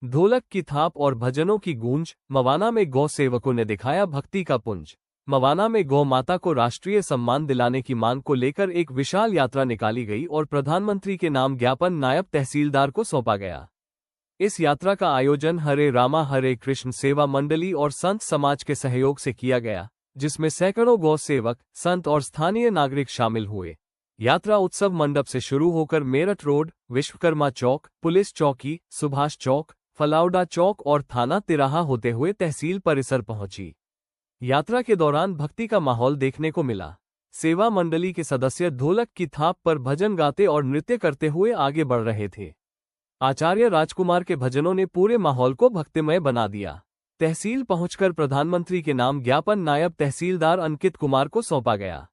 ढोलक की थाप और भजनों की गूंज, मवाना में गौ सेवकों ने दिखाया भक्ति का पुंज। मवाना में गौ माता को राष्ट्रीय सम्मान दिलाने की मांग को लेकर एक विशाल यात्रा निकाली गई और प्रधानमंत्री के नाम ज्ञापन नायब तहसीलदार को सौंपा गया। इस यात्रा का आयोजन हरे रामा हरे कृष्ण सेवा मंडली और संत समाज के सहयोग से किया गया, जिसमें सैकड़ों गौ सेवक, संत और स्थानीय नागरिक शामिल हुए। यात्रा उत्सव मंडप से शुरू होकर मेरठ रोड, विश्वकर्मा चौक, पुलिस चौकी, सुभाष चौक, फलाउडा चौक और थाना तिराहा होते हुए तहसील परिसर पहुंची। यात्रा के दौरान भक्ति का माहौल देखने को मिला। सेवा मंडली के सदस्य ढोलक की थाप पर भजन गाते और नृत्य करते हुए आगे बढ़ रहे थे। आचार्य राजकुमार के भजनों ने पूरे माहौल को भक्तिमय बना दिया। तहसील पहुंचकर प्रधानमंत्री के नाम ज्ञापन नायब तहसीलदार अंकित कुमार को सौंपा गया।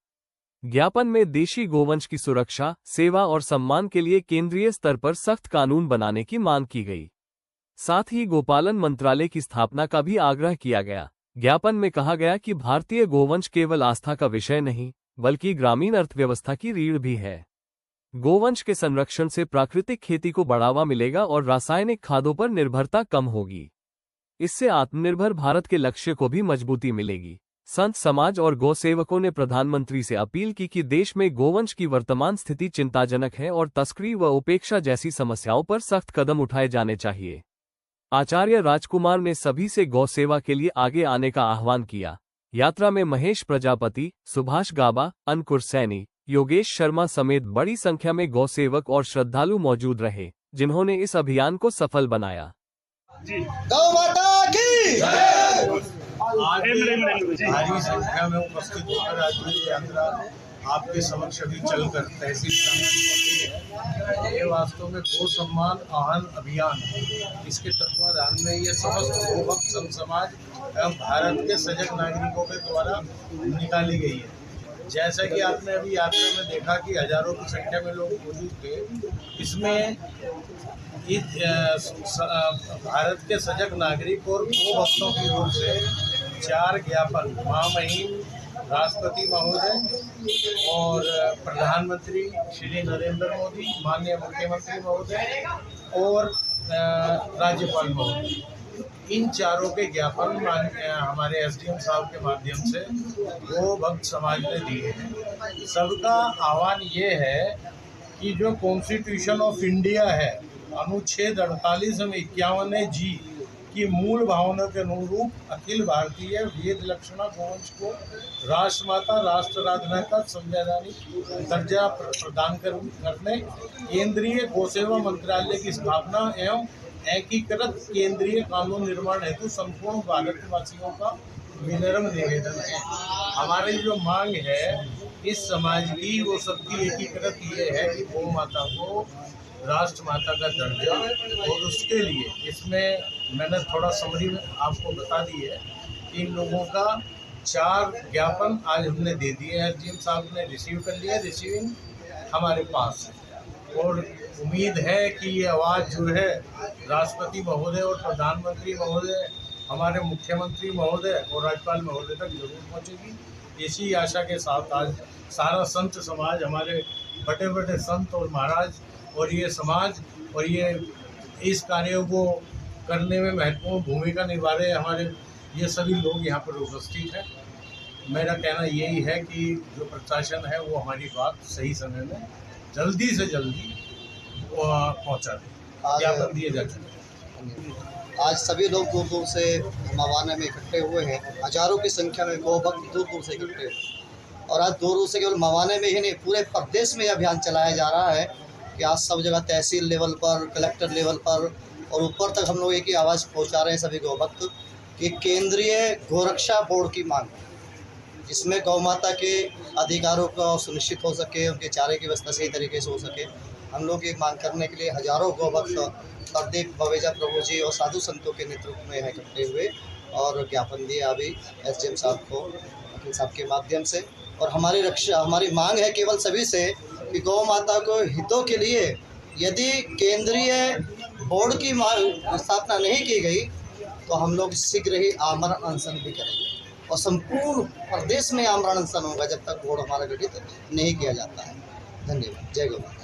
ज्ञापन में देशी गोवंश की सुरक्षा, सेवा और सम्मान के लिए केंद्रीय स्तर पर सख्त कानून बनाने की मांग की गई। साथ ही गोपालन मंत्रालय की स्थापना का भी आग्रह किया गया। ज्ञापन में कहा गया कि भारतीय गोवंश केवल आस्था का विषय नहीं, बल्कि ग्रामीण अर्थव्यवस्था की रीढ़ भी है। गोवंश के संरक्षण से प्राकृतिक खेती को बढ़ावा मिलेगा और रासायनिक खादों पर निर्भरता कम होगी। इससे आत्मनिर्भर भारत के लक्ष्य को भी मजबूती मिलेगी। संत समाज और गौ सेवकों ने प्रधानमंत्री से अपील की कि देश में गोवंश की वर्तमान स्थिति चिंताजनक है और तस्करी व उपेक्षा जैसी समस्याओं पर सख्त कदम उठाए जाने चाहिए। आचार्य राजकुमार ने सभी से गौ सेवा के लिए आगे आने का आह्वान किया। यात्रा में महेश प्रजापति, सुभाष गाबा, अंकुर सैनी, योगेश शर्मा समेत बड़ी संख्या में गौ सेवक और श्रद्धालु मौजूद रहे, जिन्होंने इस अभियान को सफल बनाया। गौ माता की भारी संख्या में उपस्थित होकर आज ये यात्रा आपके समक्ष अभी चलकर तहसील प्रांगण है। ये वास्तव में गौ सम्मान आह्वान अभियान, इसके तत्वाधान में ये समस्त गोभक्त संत समाज एवं भारत के सजग नागरिकों के द्वारा निकाली गई है। जैसा कि आपने अभी यात्रा में देखा कि हजारों की संख्या में लोग मौजूद थे। इसमें भारत के सजग नागरिक और गो भक्तों की ओर से 4 ज्ञापन महामहिम राष्ट्रपति महोदय और प्रधानमंत्री श्री नरेंद्र मोदी, माननीय मुख्यमंत्री महोदय और राज्यपाल महोदय, इन चारों के ज्ञापन हमारे एसडीएम साहब के माध्यम से गो भक्त समाज ने दिए हैं। सबका आह्वान ये है कि जो कॉन्स्टिट्यूशन ऑफ इंडिया है, अनुच्छेद 48 में 51 जी की मूल भावना के अनुरूप अखिल भारतीय वेद लक्षणा गोवंश को राष्ट्रमाता राष्ट्राराधना का संवैधानिक दर्जा प्रदान करने केंद्रीय गौसेवा मंत्रालय की स्थापना एवं एकीकृत केंद्रीय कानून निर्माण हेतु संपूर्ण भारतवासियों का विनम्र निवेदन है। हमारी जो मांग है इस समाज की, वो सबकी एकीकृत ये है कि गौ माता को राष्ट्रमाता का दर्जा, और उसके लिए इसमें मैंने थोड़ा समरी में आपको बता दी है। इन लोगों का 4 ज्ञापन आज हमने दे दिए हैं, एसडीएम साहब ने रिसीव कर लिया। रिसीविंग हमारे पास है और उम्मीद है कि ये आवाज़ जो है राष्ट्रपति महोदय और प्रधानमंत्री महोदय, हमारे मुख्यमंत्री महोदय और राज्यपाल महोदय तक जरूर पहुंचेगी। इसी आशा के साथ आज सारा संत समाज, हमारे बड़े बड़े संत और महाराज और ये समाज और ये इस कार्यों को करने में महत्वपूर्ण भूमिका निभा रहे हमारे ये सभी लोग यहाँ पर उपस्थित हैं। मेरा कहना यही है कि जो प्रशासन है वो हमारी बात सही समय में जल्दी से जल्दी पहुँचा दे, ज्ञापन दिए जा सके। आज सभी लोग दूर दूर से मवाना में इकट्ठे हुए हैं। हजारों की संख्या में गौ भक्त दूर दूर से इकट्ठे हुए और आज दूर दूर से केवल मवाने में ही नहीं, पूरे प्रदेश में अभियान चलाया जा रहा है कि आज सब जगह तहसील लेवल पर, कलेक्टर लेवल पर और ऊपर तक हम लोग एक ही आवाज़ पहुंचा रहे हैं सभी गौ भक्त कि केंद्रीय गोरक्षा बोर्ड की मांग, जिसमें गौ माता के अधिकारों का सुनिश्चित हो सके, उनके चारे की व्यवस्था सही तरीके से हो सके। हम लोग ये मांग करने के लिए हजारों गौ भक्त प्रदीप बवेजा प्रभु जी और साधु संतों के नेतृत्व में इकट्ठे हुए और ज्ञापन दिया अभी एसडीएम साहब को, वकील साहब के माध्यम से। और हमारी मांग है केवल सभी से कि गौ माता को हितों के लिए यदि केंद्रीय बोर्ड की स्थापना नहीं की गई तो हम लोग शीघ्र ही आमरण अनशन भी करेंगे और संपूर्ण प्रदेश में आमरण अनशन होगा जब तक बोर्ड हमारा गठित नहीं किया जाता है। धन्यवाद। जय गौ माता।